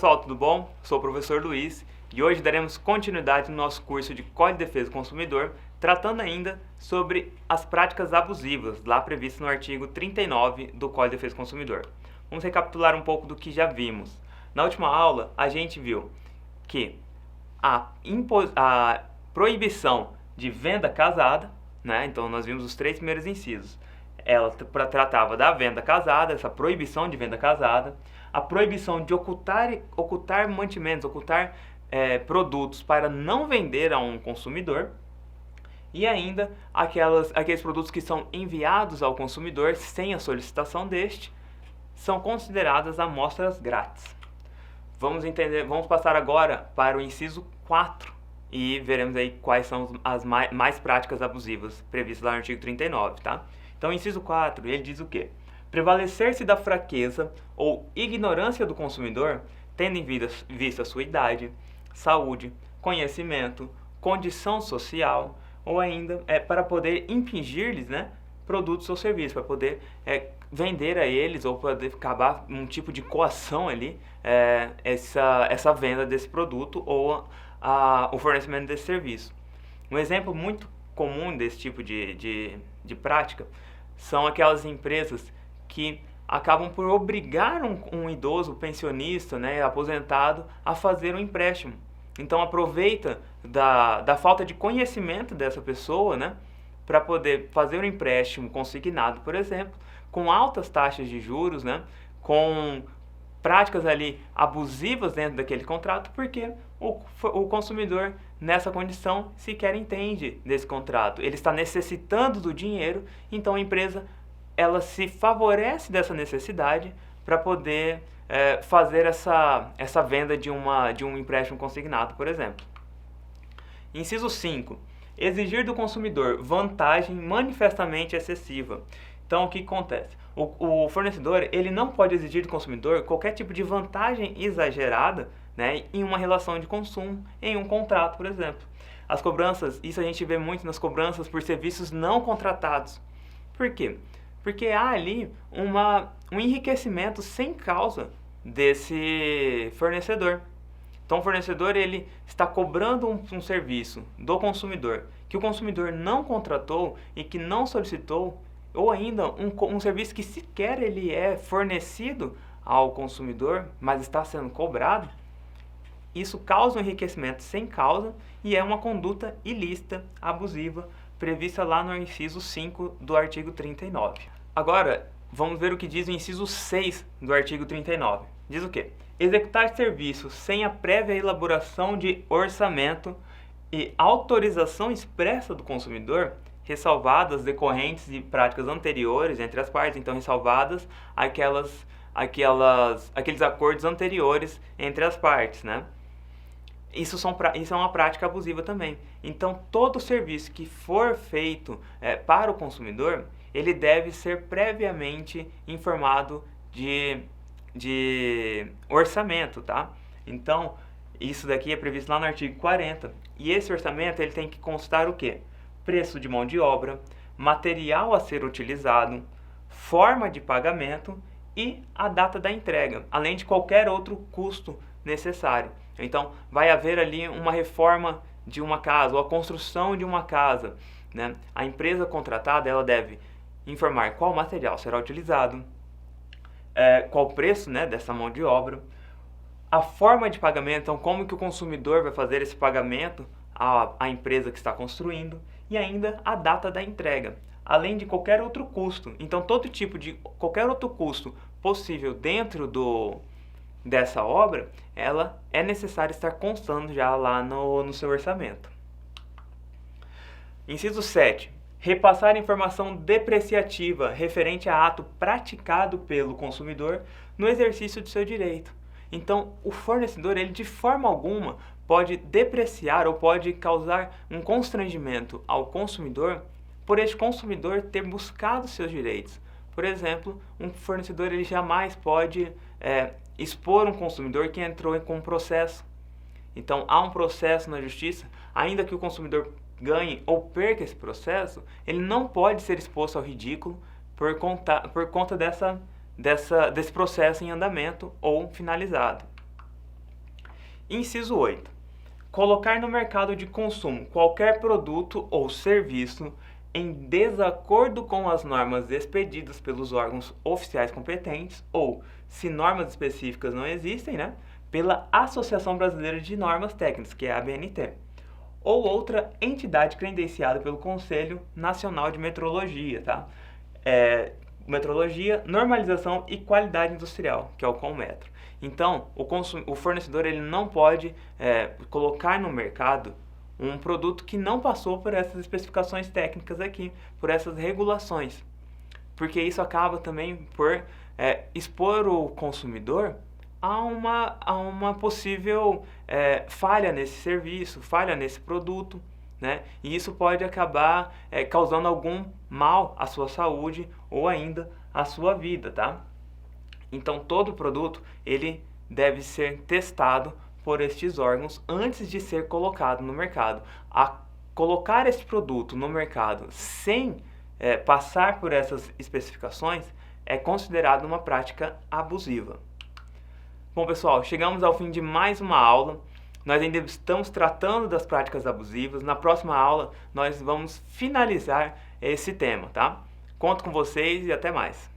pessoal, tudo bom? Sou o professor Luiz e hoje daremos continuidade no nosso curso de Código de Defesa do Consumidor, tratando ainda sobre as práticas abusivas, lá previstas no artigo 39 do Código de Defesa do Consumidor. Vamos recapitular um pouco do que já vimos. Na última aula, a gente viu que a proibição de venda casada, né? Então nós vimos os 3 primeiros incisos. Ela tratava da venda casada, essa proibição de venda casada, a proibição de ocultar mantimentos, ocultar produtos para não vender a um consumidor, e ainda aqueles produtos que são enviados ao consumidor sem a solicitação deste, são consideradas amostras grátis. Vamos passar agora para o inciso 4 e veremos aí quais são as mais práticas abusivas previstas lá no artigo 39, tá? Então, o inciso 4, ele diz o quê? Prevalecer-se da fraqueza ou ignorância do consumidor, tendo em vista sua idade, saúde, conhecimento, condição social, ou ainda para poder impingir-lhes, né, produtos ou serviços, para poder vender a eles ou poder acabar um tipo de coação ali, essa venda desse produto ou o fornecimento desse serviço. Um exemplo muito comum desse tipo de prática são aquelas empresas que acabam por obrigar um idoso pensionista, né, aposentado, a fazer um empréstimo. Então aproveita da falta de conhecimento dessa pessoa, né, para poder fazer um empréstimo consignado, por exemplo, com altas taxas de juros, né, com práticas ali abusivas dentro daquele contrato, porque o consumidor nessa condição sequer entende desse contrato. Ele está necessitando do dinheiro, então a empresa ela se favorece dessa necessidade para poder fazer essa venda de um empréstimo consignado, por exemplo. Inciso 5. Exigir do consumidor vantagem manifestamente excessiva. Então, o que acontece? O fornecedor ele não pode exigir do consumidor qualquer tipo de vantagem exagerada, né, em uma relação de consumo, em um contrato, por exemplo. As cobranças, isso a gente vê muito nas cobranças por serviços não contratados. Por quê? Porque há ali um enriquecimento sem causa desse fornecedor. Então, o fornecedor ele está cobrando um serviço do consumidor que o consumidor não contratou e que não solicitou, ou ainda um serviço que sequer ele é fornecido ao consumidor, mas está sendo cobrado. Isso causa um enriquecimento sem causa e é uma conduta ilícita, abusiva, prevista lá no inciso 5 do artigo 39. Agora, vamos ver o que diz o inciso 6 do artigo 39. Diz o quê? Executar serviços sem a prévia elaboração de orçamento e autorização expressa do consumidor, ressalvadas decorrentes de práticas anteriores entre as partes, então ressalvadas aqueles acordos anteriores entre as partes, né? Isso é uma prática abusiva também. Então, todo serviço que for feito para o consumidor, ele deve ser previamente informado de orçamento, tá? Então, isso daqui é previsto lá no artigo 40. E esse orçamento ele tem que constar o quê? Preço de mão de obra, material a ser utilizado, forma de pagamento e a data da entrega, além de qualquer outro custo necessário. Então, vai haver ali uma reforma de uma casa ou a construção de uma casa, né? A empresa contratada ela deve informar qual material será utilizado, qual o preço, né, dessa mão de obra, a forma de pagamento, então como que o consumidor vai fazer esse pagamento à empresa que está construindo, e ainda a data da entrega, além de qualquer outro custo. Então qualquer outro custo possível dentro dessa obra, ela é necessário estar constando já lá no seu orçamento. Inciso 7. Repassar informação depreciativa referente a ato praticado pelo consumidor no exercício de seu direito. Então, o fornecedor, ele de forma alguma pode depreciar ou pode causar um constrangimento ao consumidor por este consumidor ter buscado seus direitos. Por exemplo, um fornecedor ele jamais pode expor um consumidor que entrou com um processo. Então, há um processo na justiça, ainda que o consumidor ganhe ou perca esse processo, ele não pode ser exposto ao ridículo por conta desse processo em andamento ou finalizado. Inciso 8. Colocar no mercado de consumo qualquer produto ou serviço em desacordo com as normas expedidas pelos órgãos oficiais competentes ou, se normas específicas não existem, né, pela Associação Brasileira de Normas Técnicas, que é a ABNT, ou outra entidade credenciada pelo Conselho Nacional de Metrologia, tá? Metrologia, Normalização e Qualidade Industrial, que é o Conmetro. Então, o fornecedor ele não pode colocar no mercado um produto que não passou por essas especificações técnicas aqui, por essas regulações, porque isso acaba também por expor o consumidor a uma possível falha nesse serviço, falha nesse produto, né? E isso pode acabar causando algum mal à sua saúde ou ainda à sua vida, tá? Então todo produto ele deve ser testado por estes órgãos antes de ser colocado no mercado. A colocar esse produto no mercado sem passar por essas especificações é considerado uma prática abusiva. Bom, pessoal, chegamos ao fim de mais uma aula. Nós ainda estamos tratando das práticas abusivas. Na próxima aula, nós vamos finalizar esse tema, tá? Conto com vocês e até mais.